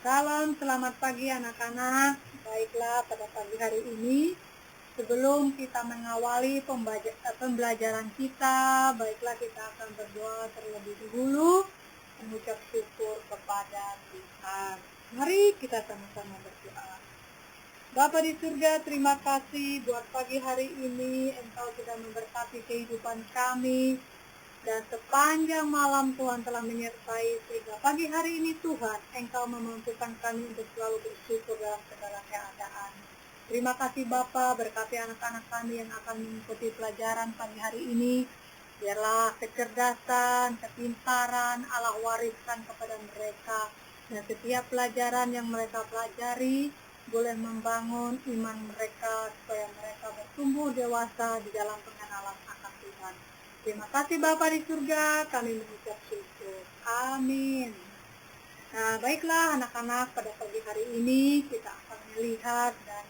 Salam, selamat pagi anak-anak. Baiklah, pada pagi hari ini, sebelum kita mengawali pembelajaran kita, baiklah kita akan berdoa terlebih dahulu, mengucap syukur kepada Tuhan. Mari kita sama-sama berdoa. Bapa di surga, terima kasih buat pagi hari ini, Engkau sudah memberkati kehidupan kami. Dan sepanjang malam Tuhan telah menyertai, sehingga pagi hari ini Tuhan, Engkau memampukan kami untuk selalu bersyukur dalam segala keadaan. Terima kasih Bapa, berkati anak-anak kami yang akan mengikuti pelajaran pagi hari ini. Biarlah kecerdasan, kepintaran Allah wariskan kepada mereka. Dan setiap pelajaran yang mereka pelajari boleh membangun iman mereka supaya mereka bertumbuh dewasa di dalam pengenalan akan Tuhan. Terima kasih Bapa di surga, kami mengucap syukur. Amin. Nah, baiklah anak-anak, pada pagi hari ini kita akan melihat dan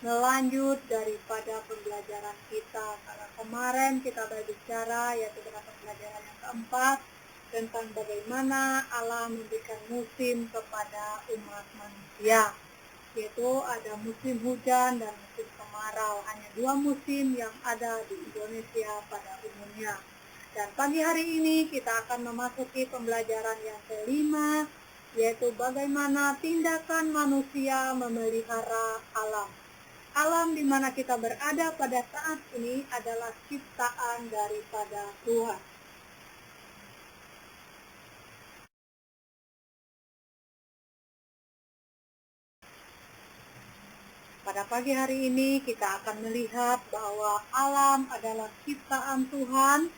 melanjut daripada pembelajaran kita. Karena kemarin kita berbicara, yaitu pada pembelajaran yang keempat, tentang bagaimana Allah memberikan musim kepada umat manusia. Yaitu ada musim hujan dan musim kemarau, hanya dua musim yang ada di Indonesia pada umumnya. Dan pagi hari ini kita akan memasuki pembelajaran yang kelima, yaitu bagaimana tindakan manusia memelihara alam. Alam di mana kita berada pada saat ini adalah ciptaan daripada Tuhan. Pada pagi hari ini kita akan melihat bahwa alam adalah ciptaan Tuhan,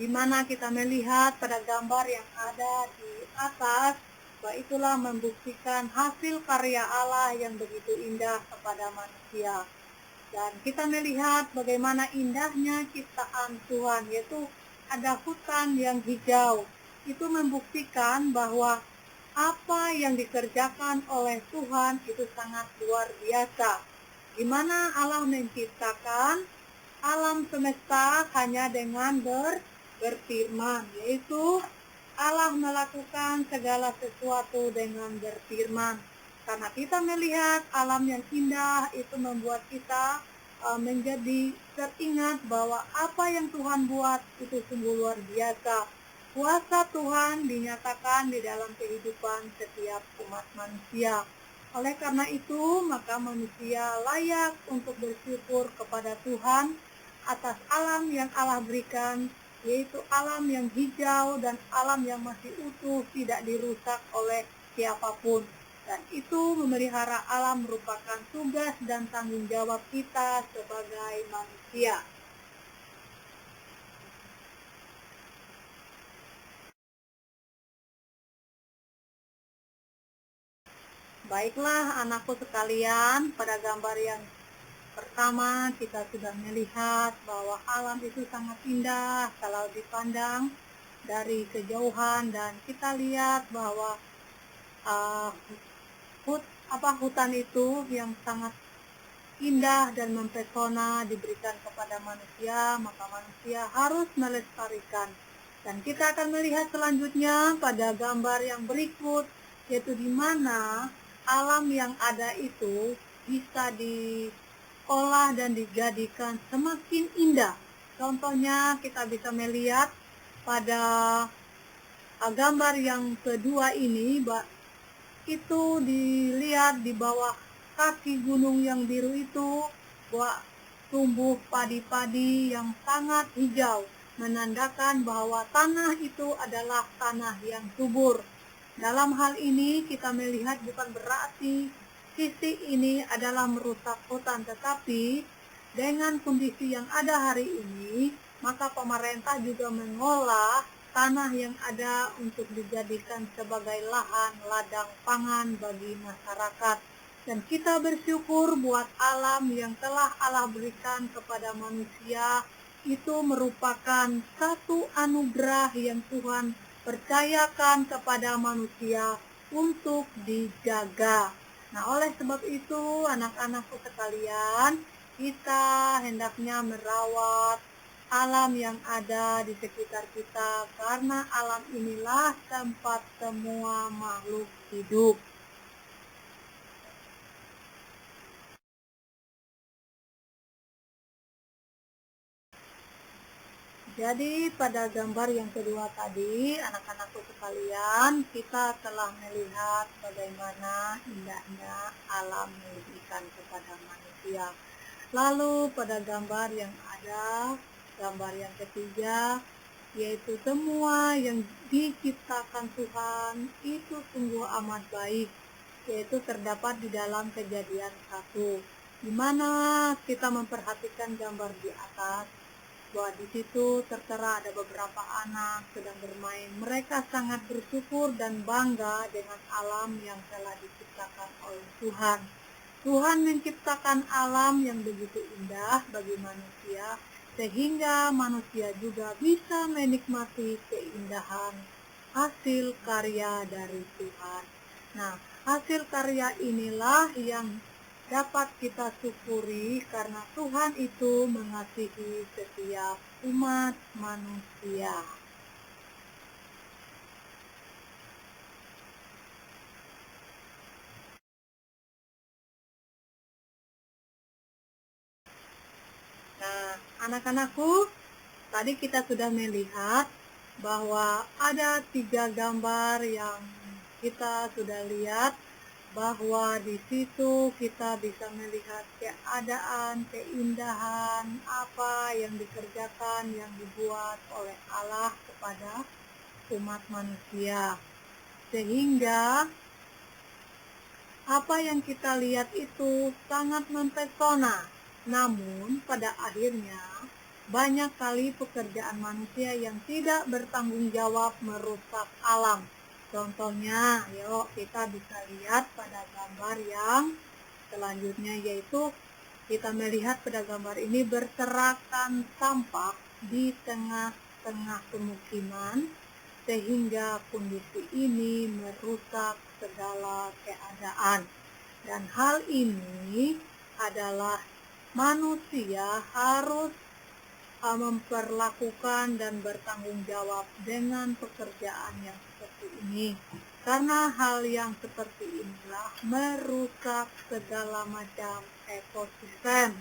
di mana kita melihat pada gambar yang ada di atas, bahwa itulah membuktikan hasil karya Allah yang begitu indah kepada manusia. Dan kita melihat bagaimana indahnya ciptaan Tuhan, yaitu ada hutan yang hijau. Itu membuktikan bahwa apa yang dikerjakan oleh Tuhan itu sangat luar biasa. Di mana Allah menciptakan alam semesta hanya dengan berfirman, yaitu Allah melakukan segala sesuatu dengan berfirman. Karena kita melihat alam yang indah itu membuat kita menjadi teringat bahwa apa yang Tuhan buat itu sungguh luar biasa. Kuasa Tuhan dinyatakan di dalam kehidupan setiap umat manusia. Oleh karena itu, maka manusia layak untuk bersyukur kepada Tuhan atas alam yang Allah berikan, yaitu alam yang hijau dan alam yang masih utuh, tidak dirusak oleh siapapun. Dan itu memelihara alam merupakan tugas dan tanggung jawab kita sebagai manusia. Baiklah anakku sekalian, pada gambar yang pertama kita sudah melihat bahwa alam itu sangat indah kalau dipandang dari kejauhan, dan kita lihat bahwa hutan itu yang sangat indah dan mempesona diberikan kepada manusia, maka manusia harus melestarikan. Dan kita akan melihat selanjutnya pada gambar yang berikut, yaitu di mana alam yang ada itu bisa diolah dan dijadikan semakin indah. Contohnya kita bisa melihat pada gambar yang kedua ini, itu dilihat di bawah kaki gunung yang biru itu bahwa tumbuh padi-padi yang sangat hijau, menandakan bahwa tanah itu adalah tanah yang subur. Dalam hal ini kita melihat bukan berarti sisi ini adalah merusak hutan, tetapi dengan kondisi yang ada hari ini, maka pemerintah juga mengolah tanah yang ada untuk dijadikan sebagai lahan ladang pangan bagi masyarakat. Dan kita bersyukur buat alam yang telah Allah berikan kepada manusia, itu merupakan satu anugerah yang Tuhan percayakan kepada manusia untuk dijaga. Nah, oleh sebab itu anak-anakku sekalian, kita hendaknya merawat alam yang ada di sekitar kita, karena alam inilah tempat semua makhluk hidup. Jadi pada gambar yang kedua tadi, anak-anakku sekalian, kita telah melihat bagaimana indahnya alam memberikan kepada manusia. Lalu pada gambar yang ada, gambar yang ketiga, yaitu semua yang diciptakan Tuhan itu sungguh amat baik, yaitu terdapat di dalam Kejadian 1, di mana kita memperhatikan gambar di atas, bahwa di situ tertera ada beberapa anak sedang bermain. Mereka sangat bersyukur dan bangga dengan alam yang telah diciptakan oleh Tuhan. Tuhan menciptakan alam yang begitu indah bagi manusia, sehingga manusia juga bisa menikmati keindahan hasil karya dari Tuhan. Nah, hasil karya inilah yang dapat kita syukuri karena Tuhan itu mengasihi setiap umat manusia. Nah, anak-anakku, tadi kita sudah melihat bahwa ada 3 gambar yang kita sudah lihat, bahwa di situ kita bisa melihat keadaan, keindahan, apa yang dikerjakan, yang dibuat oleh Allah kepada umat manusia. Sehingga apa yang kita lihat itu sangat mempesona. Namun pada akhirnya banyak kali pekerjaan manusia yang tidak bertanggung jawab merusak alam. Contohnya, yuk kita bisa lihat pada gambar yang selanjutnya, yaitu kita melihat pada gambar ini berserakan sampah di tengah-tengah pemukiman, sehingga kondisi ini merusak segala keadaan. Dan hal ini adalah manusia harus memperlakukan dan bertanggung jawab dengan pekerjaan yang seperti ini, karena hal yang seperti inilah merusak segala macam ekosistem,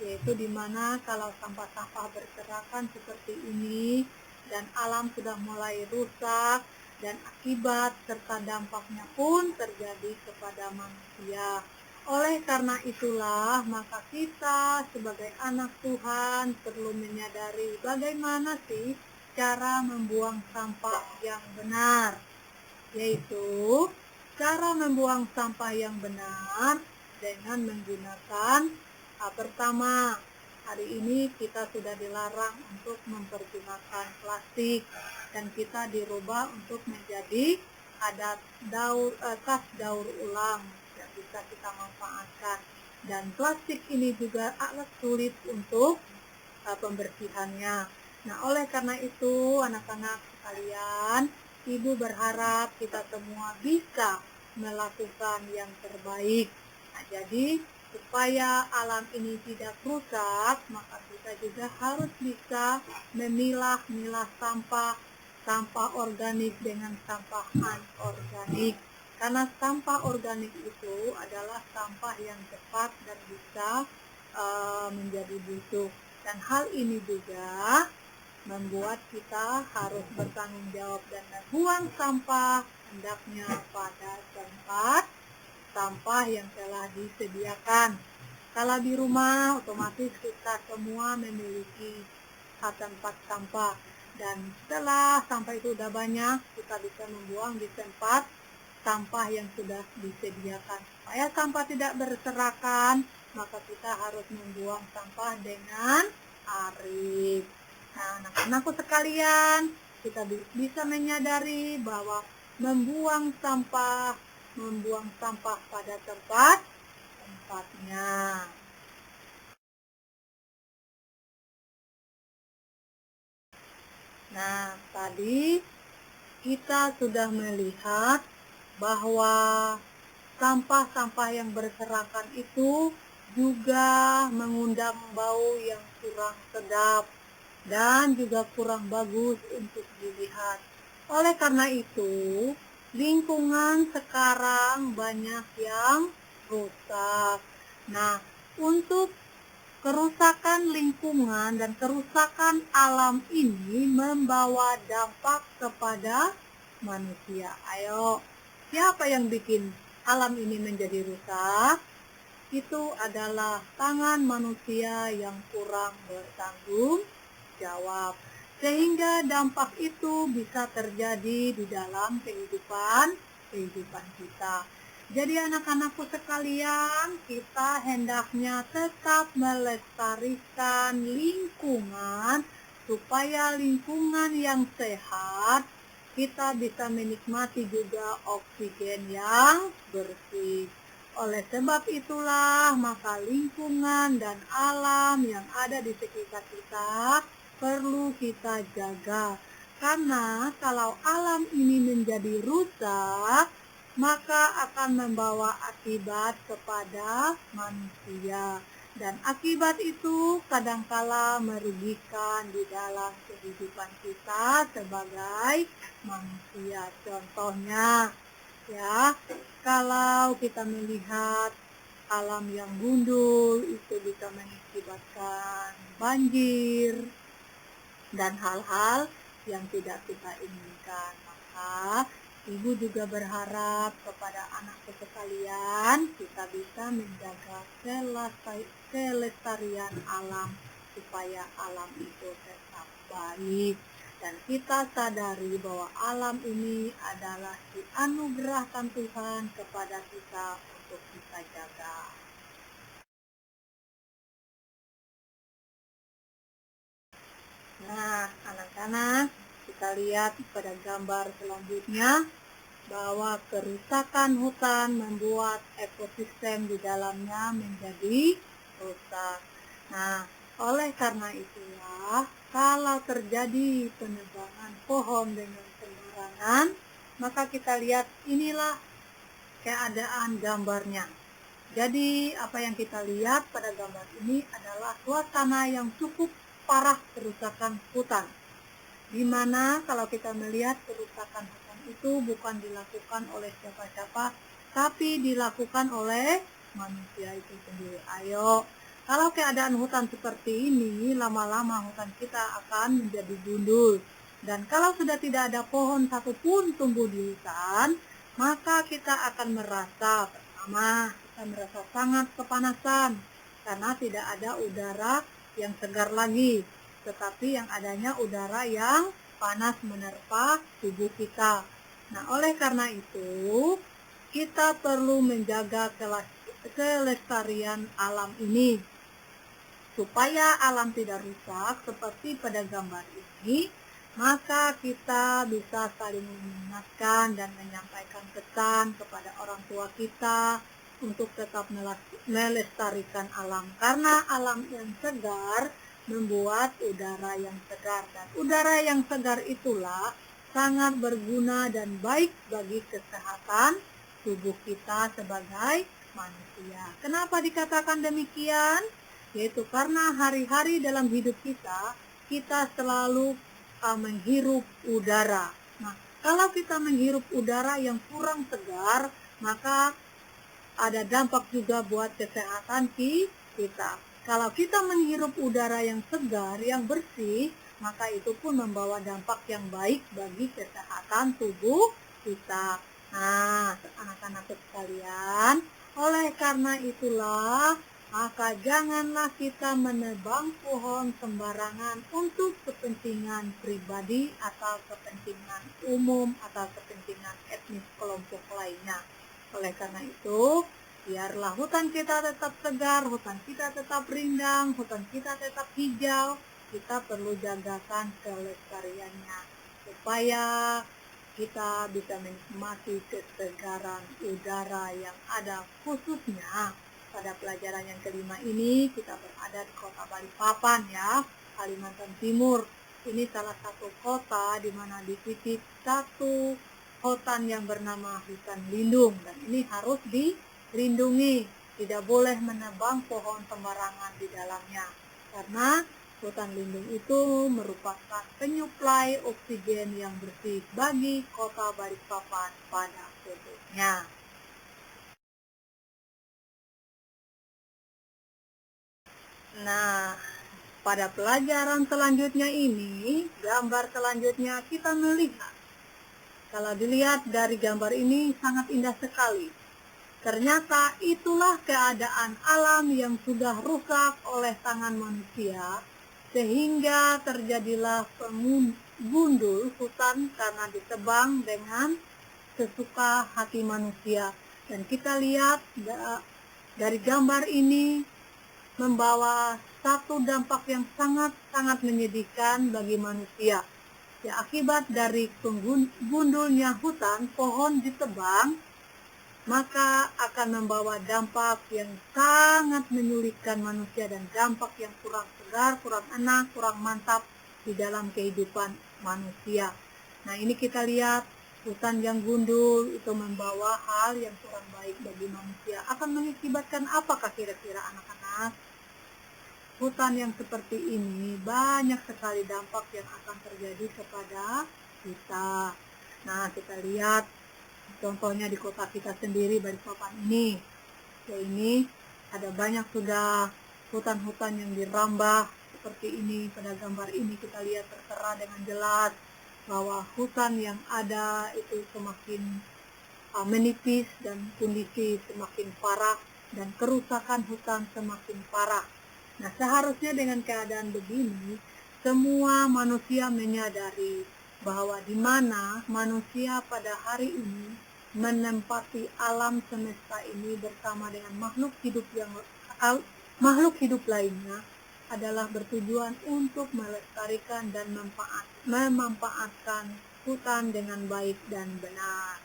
yaitu dimana kalau sampah-sampah berserakan seperti ini dan alam sudah mulai rusak, dan akibat serta dampaknya pun terjadi kepada manusia. Oleh karena itulah, maka kita sebagai anak Tuhan perlu menyadari bagaimana sih cara membuang sampah yang benar, yaitu cara membuang sampah yang benar dengan menggunakan pertama, hari ini kita sudah dilarang untuk mempergunakan plastik, dan kita dirubah untuk menjadi tas daur ulang yang bisa kita manfaatkan. Dan plastik ini juga agak sulit untuk pembersihannya. Nah, oleh karena itu anak-anak sekalian, Ibu berharap kita semua bisa melakukan yang terbaik. Nah, jadi supaya alam ini tidak rusak, maka kita juga harus bisa memilah-milah sampah organik dengan sampah anorganik. Karena sampah organik itu adalah sampah yang cepat dan bisa menjadi busuk. Dan hal ini juga membuat kita harus bertanggung jawab dan membuang sampah hendaknya pada tempat sampah yang telah disediakan. Kalau di rumah, otomatis kita semua memiliki tempat sampah, dan setelah sampah itu sudah banyak, kita bisa membuang di tempat sampah yang sudah disediakan. Supaya sampah tidak berserakan, maka kita harus membuang sampah dengan arif. Nah, anak-anakku sekalian, kita bisa menyadari bahwa membuang sampah pada tempatnya. Nah, tadi kita sudah melihat bahwa sampah-sampah yang berserakan itu juga mengundang bau yang kurang sedap dan juga kurang bagus untuk dilihat. Oleh karena itu, lingkungan sekarang banyak yang rusak. Nah, untuk kerusakan lingkungan dan kerusakan alam ini membawa dampak kepada manusia. Ayo, siapa yang bikin alam ini menjadi rusak? Itu adalah tangan manusia yang kurang bertanggung jawab. Sehingga dampak itu bisa terjadi di dalam kehidupan kita. Jadi anak-anakku sekalian, kita hendaknya tetap melestarikan lingkungan supaya lingkungan yang sehat, kita bisa menikmati juga oksigen yang bersih. Oleh sebab itulah, maka lingkungan dan alam yang ada di sekitar kita perlu kita jaga. Karena kalau alam ini menjadi rusak, maka akan membawa akibat kepada manusia. Dan akibat itu kadangkala merugikan di dalam kehidupan kita sebagai manusia. Contohnya, ya, kalau kita melihat alam yang gundul itu bisa mengakibatkan banjir dan hal-hal yang tidak kita inginkan. Maka ibu juga berharap kepada anakku sekalian, kita bisa menjaga kelestarian alam supaya alam itu tetap baik. Dan kita sadari bahwa alam ini adalah dianugerahkan Tuhan kepada kita untuk kita jaga. Nah, anak-anak, kita lihat pada gambar selanjutnya bahwa kerusakan hutan membuat ekosistem di dalamnya menjadi rusak. Nah, oleh karena itulah, kalau terjadi penebangan pohon dengan sembarangan, maka kita lihat inilah keadaan gambarnya. Jadi apa yang kita lihat pada gambar ini adalah suasana yang cukup parah kerusakan hutan. Di mana kalau kita melihat kerusakan hutan itu bukan dilakukan oleh siapa-siapa, tapi dilakukan oleh manusia itu sendiri. Ayo, kalau keadaan hutan seperti ini, lama-lama hutan kita akan menjadi gundul. Dan kalau sudah tidak ada pohon satupun tumbuh di hutan, maka kita akan merasa pertama, kita merasa sangat kepanasan karena tidak ada udara yang segar lagi, tetapi yang adanya udara yang panas menerpa tubuh kita. Nah, oleh karena itu, kita perlu menjaga kelestarian alam ini supaya alam tidak rusak seperti pada gambar ini. Maka kita bisa saling mengingatkan dan menyampaikan pesan kepada orang tua kita untuk tetap melestarikan alam, karena alam yang segar membuat udara yang segar, dan udara yang segar itulah sangat berguna dan baik bagi kesehatan tubuh kita sebagai manusia. Kenapa dikatakan demikian? Yaitu karena hari-hari dalam hidup kita selalu menghirup udara. Nah, kalau kita menghirup udara yang kurang segar, maka ada dampak juga buat kesehatan kita. Kalau kita menghirup udara yang segar, yang bersih, maka itu pun membawa dampak yang baik bagi kesehatan tubuh kita. Nah, anak-anak sekalian, oleh karena itulah, maka janganlah kita menebang pohon sembarangan untuk kepentingan pribadi atau kepentingan umum atau kepentingan etnis kelompok lainnya. Oleh karena itu, biarlah hutan kita tetap segar, hutan kita tetap rindang, hutan kita tetap hijau. Kita perlu jagakan kelestariannya supaya kita bisa menikmati kesegaran udara yang ada. Khususnya pada pelajaran yang kelima ini kita berada di kota Balikpapan, ya, Kalimantan Timur. Ini salah satu kota di mana dititip satu hutan yang bernama hutan lindung, dan ini harus dilindungi. Tidak boleh menebang pohon sembarangan di dalamnya, karena hutan lindung itu merupakan penyuplai oksigen yang bersih bagi kota Balikpapan pada khususnya. Nah, pada pelajaran selanjutnya ini, gambar selanjutnya kita melihat. Kalau dilihat dari gambar ini sangat indah sekali. Ternyata itulah keadaan alam yang sudah rusak oleh tangan manusia, sehingga terjadilah penggundul hutan karena ditebang dengan sesuka hati manusia. Dan kita lihat dari gambar ini membawa satu dampak yang sangat-sangat menyedihkan bagi manusia. Ya, akibat dari penggundulnya hutan, pohon ditebang, maka akan membawa dampak yang sangat menyulitkan manusia dan dampak yang kurang segar, kurang enak, kurang mantap di dalam kehidupan manusia. Nah, ini kita lihat hutan yang gundul itu membawa hal yang kurang baik bagi manusia. Akan mengakibatkan apakah kira-kira anak-anak? Hutan yang seperti ini banyak sekali dampak yang akan terjadi kepada kita. Nah, kita lihat contohnya di kota kita sendiri, Balikpapan ini. Ya, ini ada banyak sudah hutan-hutan yang dirambah seperti ini. Pada gambar ini kita lihat tertera dengan jelas bahwa hutan yang ada itu semakin menipis dan kondisi semakin parah dan kerusakan hutan semakin parah. Nah, seharusnya dengan keadaan begini, semua manusia menyadari bahwa di mana manusia pada hari ini menempati alam semesta ini bersama dengan makhluk hidup lainnya adalah bertujuan untuk melestarikan dan memanfaatkan hutan dengan baik dan benar.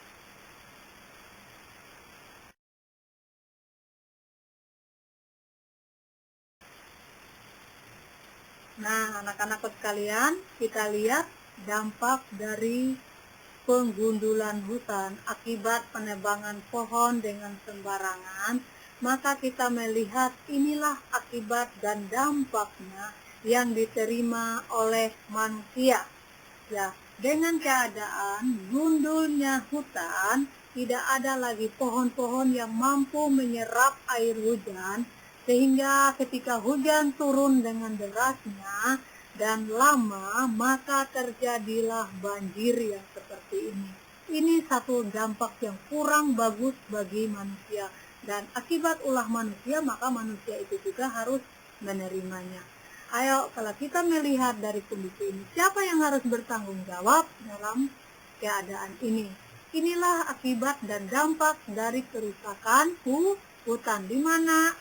Nah, anak-anakku sekalian, kita lihat dampak dari penggundulan hutan akibat penebangan pohon dengan sembarangan, maka kita melihat inilah akibat dan dampaknya yang diterima oleh manusia. Ya, dengan keadaan gundulnya hutan, tidak ada lagi pohon-pohon yang mampu menyerap air hujan, sehingga ketika hujan turun dengan derasnya dan lama, maka terjadilah banjir yang seperti ini. Ini satu dampak yang kurang bagus bagi manusia, dan akibat ulah manusia, maka manusia itu juga harus menerimanya. Ayo, kalau kita melihat dari kondisi ini, siapa yang harus bertanggung jawab dalam keadaan ini? Inilah akibat dan dampak dari kerusakan hutan, di mana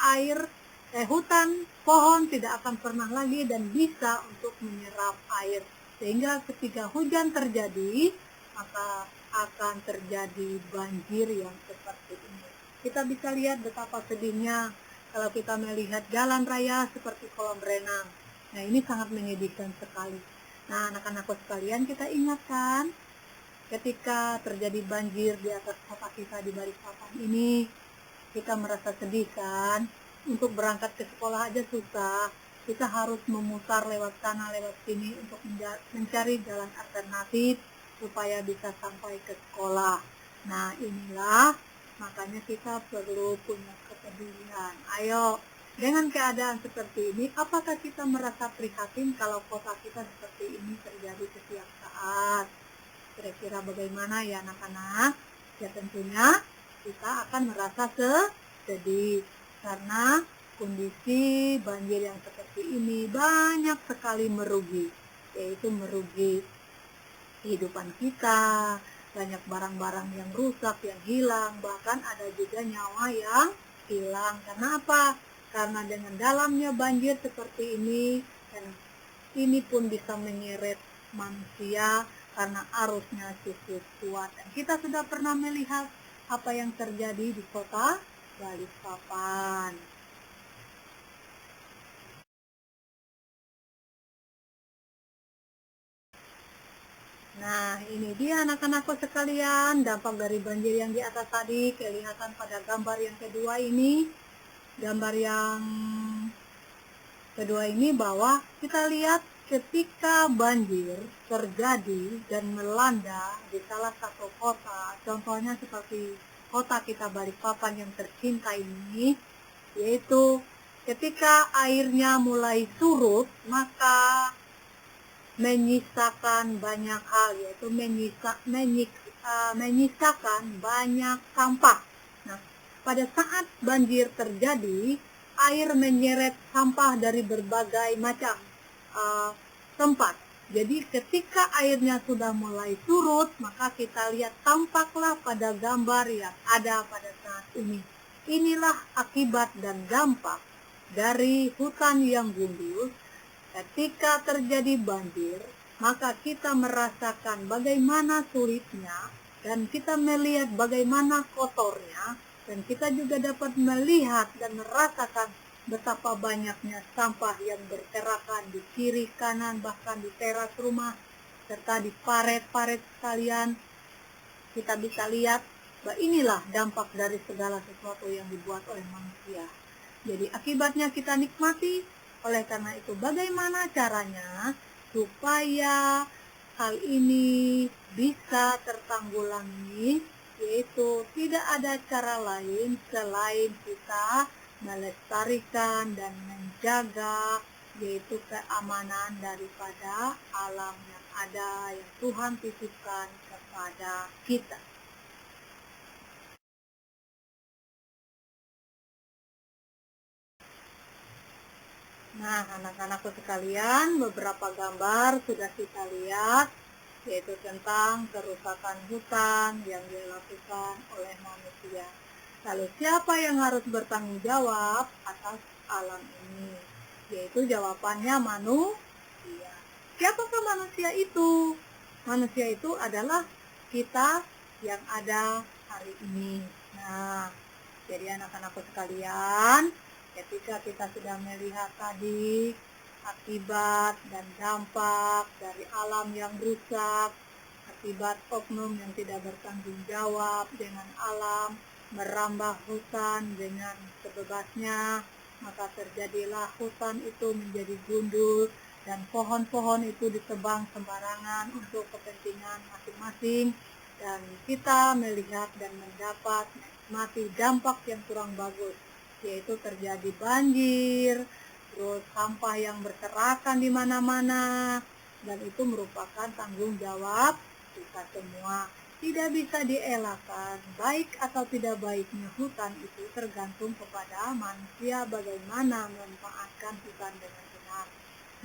hutan, pohon tidak akan pernah lagi dan bisa untuk menyerap air. Sehingga ketika hujan terjadi, maka akan terjadi banjir yang seperti ini. Kita bisa lihat betapa sedihnya kalau kita melihat jalan raya seperti kolam renang. Nah, ini sangat menyedihkan sekali. Nah, anak-anakku sekalian, kita ingatkan ketika terjadi banjir di atas kota kita di Balikpapan ini, kita merasa sedih kan? Untuk berangkat ke sekolah aja susah. Kita harus memutar lewat sana, lewat sini untuk mencari jalan alternatif supaya bisa sampai ke sekolah. Nah, inilah makanya kita perlu punya kepedulian. Ayo, dengan keadaan seperti ini, apakah kita merasa prihatin kalau kota kita seperti ini terjadi setiap saat? Kira-kira bagaimana ya anak-anak? Ya tentunya kita akan merasa sedih karena kondisi banjir yang seperti ini banyak sekali merugi, yaitu merugi kehidupan kita, banyak barang-barang yang rusak, yang hilang, bahkan ada juga nyawa yang hilang. Karena apa? Karena dengan dalamnya banjir seperti ini, dan ini pun bisa menyeret manusia karena arusnya cukup kuat. Dan kita sudah pernah melihat apa yang terjadi di kota Balikpapan. Nah, ini dia anak-anakku sekalian, dampak dari banjir yang di atas tadi kelihatan pada gambar yang kedua ini. Gambar yang kedua ini bahwa kita lihat ketika banjir terjadi dan melanda di salah satu kota, contohnya seperti kota kita Balikpapan yang tercinta ini, yaitu ketika airnya mulai surut, maka menyisakan banyak hal, yaitu menyisakan banyak sampah. Nah, pada saat banjir terjadi, air menyeret sampah dari berbagai macam tempat. Jadi ketika airnya sudah mulai surut, maka kita lihat tampaklah pada gambar yang ada pada saat ini. Inilah akibat dan dampak dari hutan yang gundul. Ketika terjadi banjir, maka kita merasakan bagaimana sulitnya, dan kita melihat bagaimana kotornya, dan kita juga dapat melihat dan merasakan betapa banyaknya sampah yang berserakan di kiri kanan, bahkan di teras rumah, serta di paret-paret sekalian. Kita bisa lihat bahwa inilah dampak dari segala sesuatu yang dibuat oleh manusia. Jadi akibatnya kita nikmati. Oleh karena itu, bagaimana caranya supaya hal ini bisa tertanggulangi, yaitu tidak ada cara lain selain kita melestarikan dan menjaga, yaitu keamanan daripada alam yang ada yang Tuhan titipkan kepada kita. Nah, anak-anakku sekalian, beberapa gambar sudah kita lihat, yaitu tentang kerusakan hutan yang dilakukan oleh manusia. Lalu siapa yang harus bertanggung jawab atas alam ini? Yaitu jawabannya manusia. Siapakah manusia itu? Manusia itu adalah kita yang ada hari ini. Nah, jadi anak-anakku sekalian, ketika kita sudah melihat tadi akibat dan dampak dari alam yang rusak, akibat oknum yang tidak bertanggung jawab dengan alam, merambah hutan dengan sebebasnya, maka terjadilah hutan itu menjadi gundul dan pohon-pohon itu ditebang sembarangan untuk kepentingan masing-masing, dan kita melihat dan mendapat menikmati dampak yang kurang bagus, yaitu terjadi banjir, terus sampah yang berserakan di mana-mana, dan itu merupakan tanggung jawab kita semua. Tidak bisa dielakkan, baik atau tidak baiknya hutan itu tergantung kepada manusia bagaimana memanfaatkan hutan dengan benar,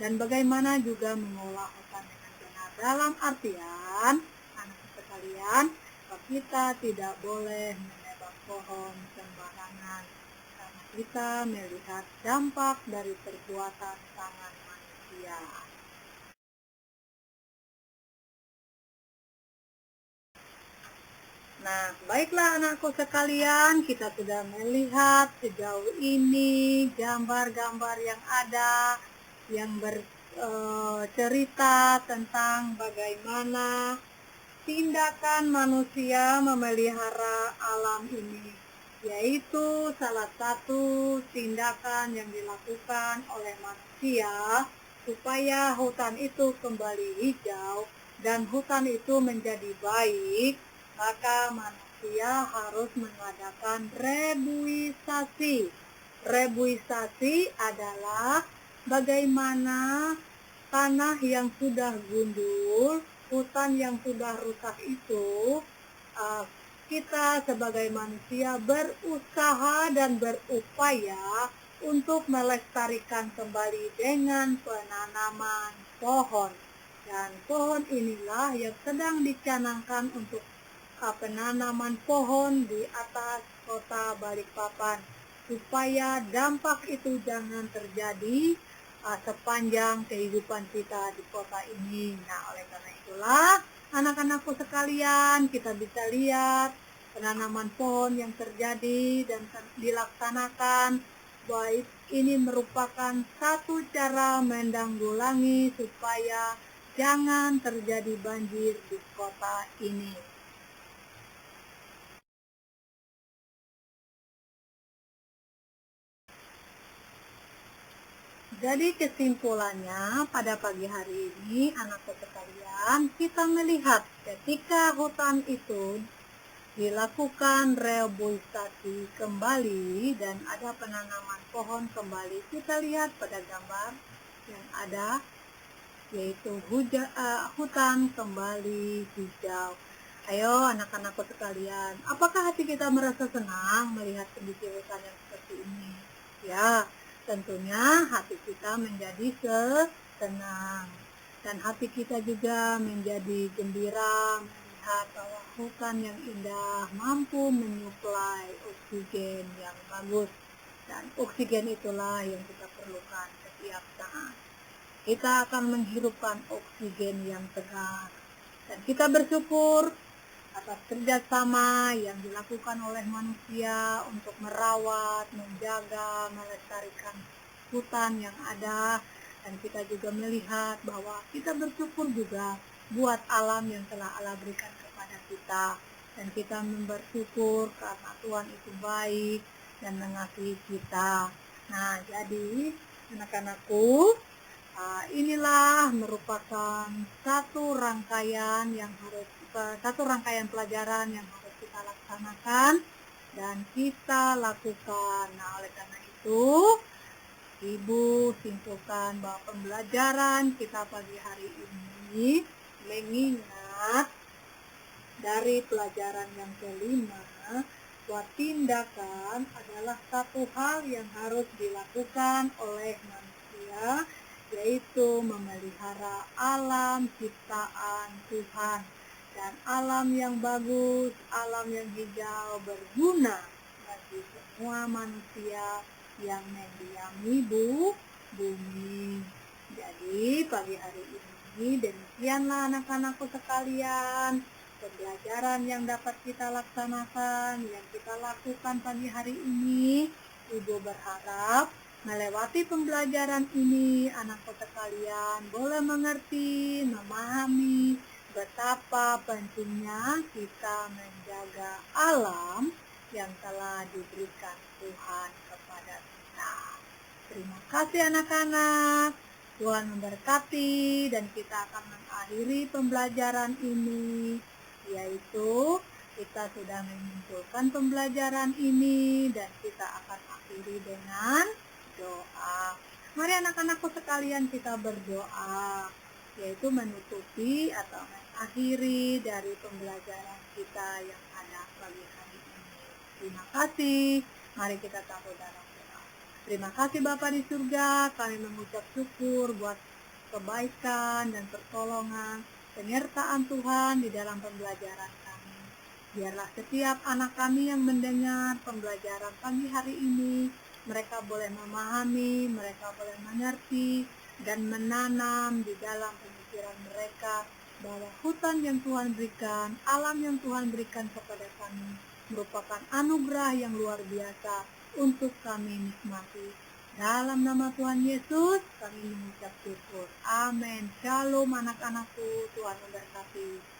dan bagaimana juga mengolah hutan dengan benar. Dalam artian, anak sekalian, kita tidak boleh menebang pohon sembarangan, karena kita melihat dampak dari perbuatan tangan manusia. Nah, baiklah anakku sekalian, kita sudah melihat sejauh ini gambar-gambar yang ada yang bercerita tentang bagaimana tindakan manusia memelihara alam ini, yaitu salah satu tindakan yang dilakukan oleh manusia supaya hutan itu kembali hijau dan hutan itu menjadi baik, maka manusia harus mengadakan reboisasi. Reboisasi adalah bagaimana tanah yang sudah gundul, hutan yang sudah rusak itu, kita sebagai manusia berusaha dan berupaya untuk melestarikan kembali dengan penanaman pohon. Dan pohon inilah yang sedang dicanangkan untuk penanaman pohon di atas kota Balikpapan, supaya dampak itu jangan terjadi sepanjang kehidupan kita di kota ini. Nah, oleh karena itulah anak-anakku sekalian, kita bisa lihat penanaman pohon yang terjadi dan dilaksanakan, baik ini merupakan satu cara menanggulangi supaya jangan terjadi banjir di kota ini. Jadi kesimpulannya pada pagi hari ini anak sekalian, kita melihat ketika hutan itu dilakukan reboisasi kembali dan ada penanaman pohon kembali. Kita lihat pada gambar yang ada, yaitu hutan kembali hijau. Ayo anak-anakku sekalian, apakah hati kita merasa senang melihat kondisi hutan yang seperti ini? Ya, tentunya hati kita menjadi senang. Dan hati kita juga menjadi gembira melihat bahwa hutan yang indah mampu menyuplai oksigen yang bagus. Dan oksigen itulah yang kita perlukan setiap saat. Kita akan menghirupkan oksigen yang segar. Dan kita bersyukur atas kerjasama yang dilakukan oleh manusia untuk merawat, menjaga, melestarikan hutan yang ada. Dan kita juga melihat bahwa kita bersyukur juga buat alam yang telah Allah berikan kepada kita. Dan kita bersyukur karena Tuhan itu baik dan mengasihi kita. Nah, jadi anak-anakku, inilah merupakan satu rangkaian pelajaran yang harus kita laksanakan dan kita lakukan. Nah, oleh karena itu, Ibu simpulkan bahwa pembelajaran kita pagi hari ini mengingat dari pelajaran yang kelima, bahwa tindakan adalah satu hal yang harus dilakukan oleh manusia, yaitu memelihara alam ciptaan Tuhan. Dan alam yang bagus, alam yang hijau berguna bagi semua manusia yang mendiami bumi. Jadi pagi hari ini demikianlah anak-anakku sekalian pembelajaran yang dapat kita laksanakan, yang kita lakukan pagi hari ini. Ibu berharap melewati pembelajaran ini anakku sekalian boleh mengerti, memahami betapa pentingnya kita menjaga alam yang telah diberikan Tuhan kepada kita. Terima kasih anak-anak. Tuhan memberkati dan kita akan mengakhiri pembelajaran ini, yaitu kita sudah menyimpulkan pembelajaran ini dan kita akan akhiri dengan doa. Mari anak-anakku sekalian kita berdoa, yaitu menutupi atau mengakhiri dari pembelajaran kita yang ada pagi hari ini. Terima kasih. Mari kita taruh dalam doa. Terima kasih Bapa di surga, kami mengucap syukur buat kebaikan dan pertolongan, penyertaan Tuhan di dalam pembelajaran kami. Biarlah setiap anak kami yang mendengar pembelajaran pagi hari ini, mereka boleh memahami, mereka boleh mengerti, dan menanam di dalam pemikiran mereka bahwa hutan yang Tuhan berikan, alam yang Tuhan berikan kepada kami merupakan anugerah yang luar biasa untuk kami nikmati. Dalam nama Tuhan Yesus kami mengucap syukur. Amin. Shalom anak-anakku, Tuhan memberkati.